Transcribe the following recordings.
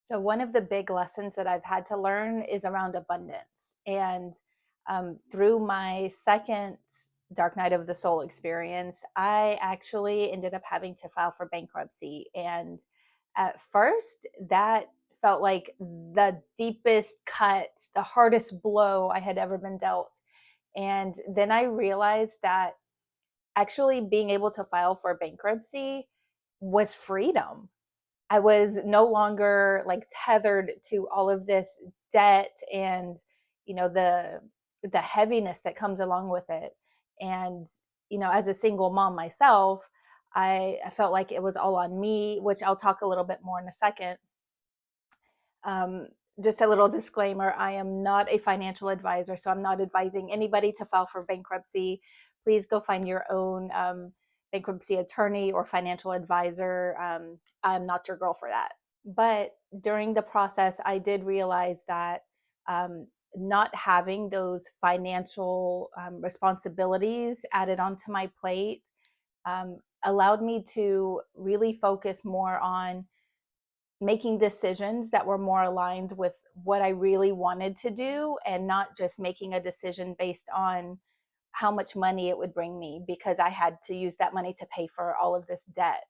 So, one of the big lessons that I've had to learn is around abundance. And through my second Dark Night of the Soul experience, I actually ended up having to file for bankruptcy. And at first, that felt like the deepest cut, the hardest blow I had ever been dealt. And then I realized that actually being able to file for bankruptcy was freedom. I was no longer like tethered to all of this debt and the heaviness that comes along with it. And as a single mom myself, I felt like it was all on me, which I'll talk a little bit more in a second. Um, just a little disclaimer, I am not a financial advisor, so I'm not advising anybody to file for bankruptcy. Please go find your own bankruptcy attorney or financial advisor. I'm not your girl for that. But during the process, I did realize that um, not having those financial responsibilities added onto my plate allowed me to really focus more on making decisions that were more aligned with what I really wanted to do and not just making a decision based on how much money it would bring me because I had to use that money to pay for all of this debt.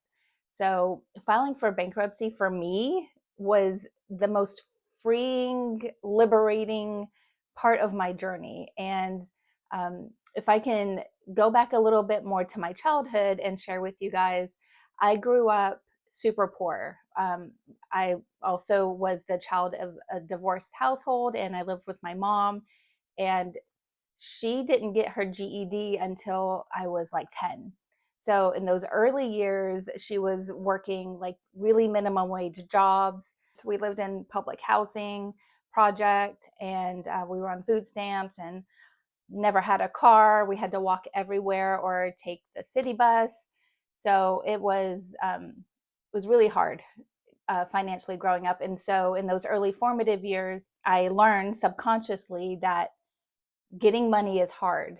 So, filing for bankruptcy for me was the most freeing, liberating part of my journey. And if I can go back a little bit more to my childhood and share with you guys, I grew up super poor. I also was the child of a divorced household, and I lived with my mom. And she didn't get her GED until I was like 10. So in those early years, she was working like really minimum wage jobs. So we lived in public housing project, and we were on food stamps and never had a car. We had to walk everywhere or take the city bus. So it was really hard financially growing up. And so in those early formative years, I learned subconsciously that getting money is hard,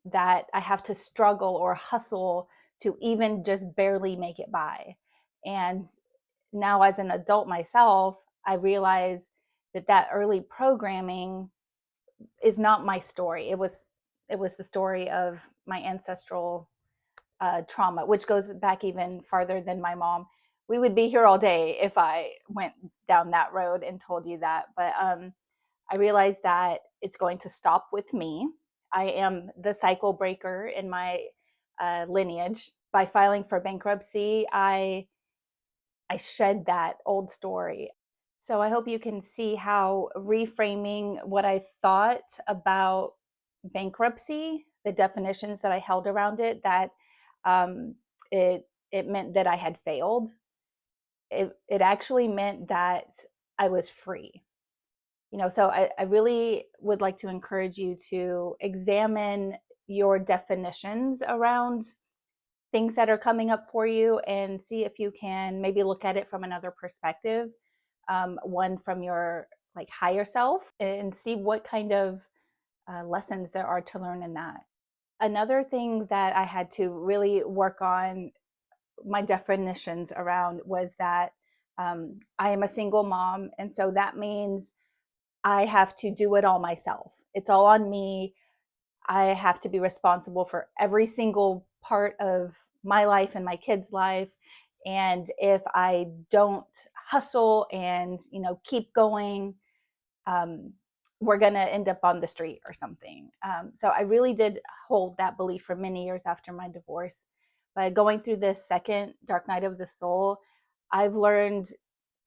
that I have to struggle or hustle to even just barely make it by. And now, as an adult myself, I realize that that early programming is not my story. It was the story of my ancestral trauma, which goes back even farther than my mom. We would be here all day if I went down that road and told you that. But I realized that it's going to stop with me. I am the cycle breaker in my lineage. By filing for bankruptcy, I shed that old story. So I hope you can see how reframing what I thought about bankruptcy, the definitions that I held around it, that um, it meant that I had failed. It actually meant that I was free. So I really would like to encourage you to examine your definitions around things that are coming up for you and see if you can maybe look at it from another perspective, one from your like higher self, and see what kind of lessons there are to learn in that. Another thing that I had to really work on my definitions around was that I am a single mom, and so that means I have to do it all myself. It's all on me. I have to be responsible for every single part of my life and my kids' life. And if I don't hustle and keep going, um, we're gonna end up on the street or something. So I really did hold that belief for many years after my divorce. But going through this second dark night of the soul, I've learned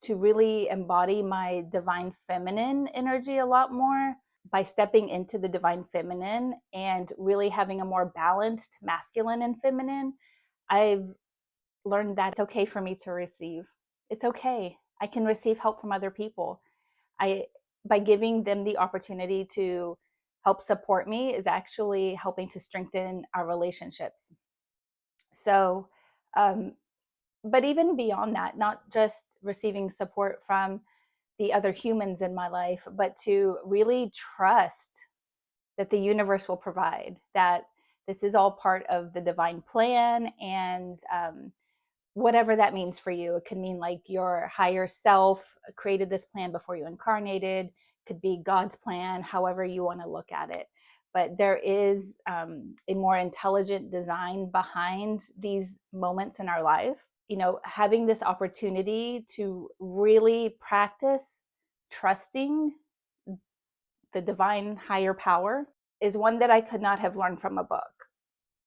to really embody my divine feminine energy a lot more by stepping into the divine feminine and really having a more balanced masculine and feminine. I've learned that it's okay for me to receive. It's okay. I can receive help from other people. I By giving them the opportunity to help support me is actually helping to strengthen our relationships. So, um, but even beyond that, not just receiving support from the other humans in my life, but to really trust that the universe will provide, that this is all part of the divine plan, and whatever that means for you. It could mean like your higher self created this plan before you incarnated, could be God's plan, however you want to look at it. But there is a more intelligent design behind these moments in our life. You know, having this opportunity to really practice trusting the divine higher power is one that I could not have learned from a book.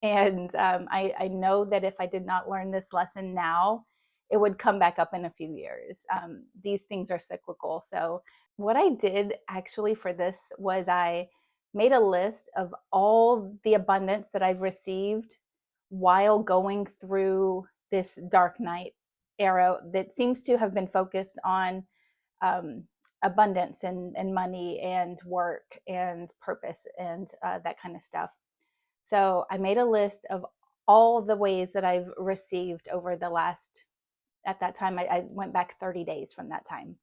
And I know that if I did not learn this lesson now, it would come back up in a few years. These things are cyclical. So, what I did actually for this was I made a list of all the abundance that I've received while going through this dark night era that seems to have been focused on um, abundance and money and work and purpose and that kind of stuff. So I made a list of all the ways that I've received over the last, at that time, I went back 30 days from that time.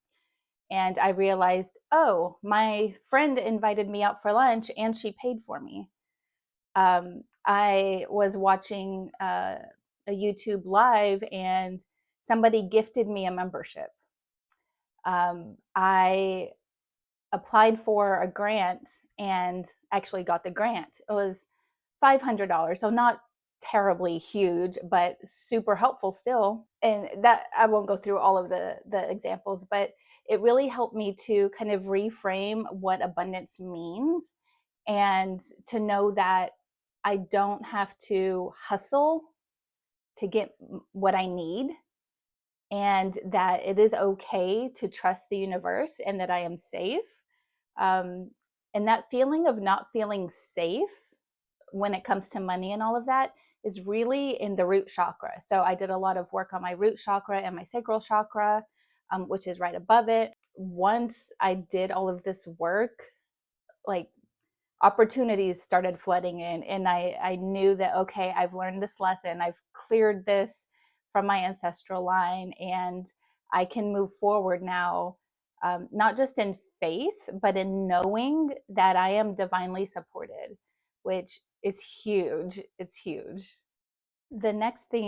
And I realized, oh, my friend invited me out for lunch and she paid for me. I was watching a YouTube live and somebody gifted me a membership. I applied for a grant and actually got the grant. It was $500, so not terribly huge, but super helpful still. And that, I won't go through all of the examples, but it really helped me to kind of reframe what abundance means and to know that I don't have to hustle to get what I need, and that it is okay to trust the universe and that I am safe. Um, and that feeling of not feeling safe when it comes to money and all of that is really in the root chakra. So I did a lot of work on my root chakra and my sacral chakra, which is right above it. Once I did all of this work, like opportunities started flooding in, and I knew that, okay, I've learned this lesson, I've cleared this from my ancestral line, and I can move forward now, not just in faith, but in knowing that I am divinely supported, which is huge. It's huge. The next thing